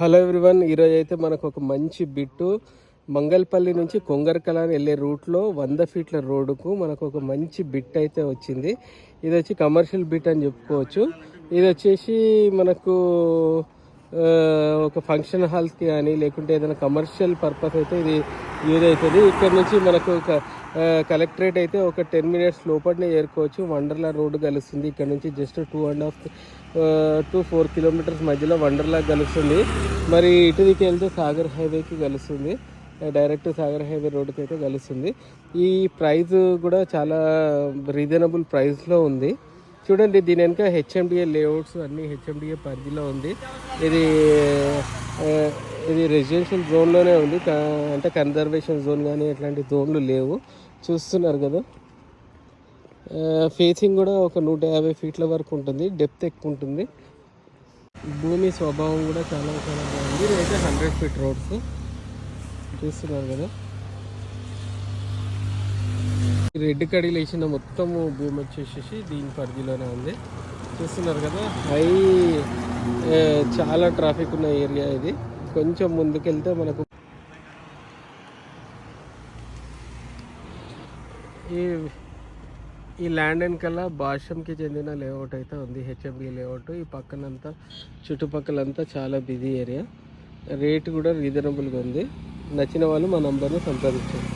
Hello everyone, ఈరోజు అయితే మనకు ఒక మంచి బిట్టు మంగళపల్లి నుంచి కొంగరకల వెళ్ళే రూట్లో 100 ఫీట్ల రోడ్డుకు మనకు ఒక మంచి బిట్ అయితే వచ్చింది. ఇది వచ్చి కమర్షియల్ బిట్ అని చెప్పుకోవచ్చు. ఇది వచ్చేసి మనకు ఒక ఫంక్షన్ హాల్స్కి కానీ లేకుంటే ఏదైనా కమర్షియల్ పర్పస్ అయితే ఇది యూజ్ అవుతుంది. ఇక్కడ నుంచి మనకు ఒక కలెక్టరేట్ అయితే ఒక 10 మినిట్స్ లోపలనే చేరుకోవచ్చు. వండర్లా రోడ్డు కలుస్తుంది. ఇక్కడ నుంచి జస్ట్ 2.5 to 4 కిలోమీటర్స్ మధ్యలో వండర్లా కలుస్తుంది. మరి ఇటుదికి వెళ్తే సాగర్ హైవేకి కలుస్తుంది. డైరెక్ట్ సాగర్ హైవే రోడ్డుకి అయితే కలుస్తుంది. ఈ ప్రైస్ కూడా చాలా రీజనబుల్ ప్రైస్లో ఉంది. చూడండి, దీని వెనుక హెచ్ఎండిఏ లేఅవుట్స్ అన్నీ హెచ్ఎండిఏ పరిధిలో ఉంది. ఇది రెసిడెన్షియల్ జోన్లోనే ఉంది. అంటే కన్జర్వేషన్ జోన్ కానీ ఎట్లాంటి జోన్లు లేవు. చూస్తున్నారు కదా, ఫేసింగ్ కూడా ఒక 150 ఫీట్ల వరకు ఉంటుంది. డెప్త్ ఎక్కువ ఉంటుంది. భూమి స్వభావం కూడా చాలా చాలా బాగుంది. ఇదైతే 100 ఫీట్ రోడ్స్ చూస్తున్నారు కదా. రెడ్ కడీలు వేసిన మొత్తం భూమి వచ్చేసేసి దీని పరిధిలోనే ఉంది. చూస్తున్నారు కదా, చాలా ట్రాఫిక్ ఉన్న ఏరియా ఇది. కొంచెం ముందుకెళ్తే మనకు ఈ ల్యాండ్ వెనకాల భాష్యంకి చెందిన లేఅవుట్ అయితే ఉంది, హెచ్ఎంబి లేఅవుట్. ఈ పక్కనంతా చుట్టుపక్కలంతా చాలా బిజీ ఏరియా. రేట్ కూడా రీజనబుల్గా ఉంది. నచ్చిన వాళ్ళు మా నంబర్ని సంప్రదించారు.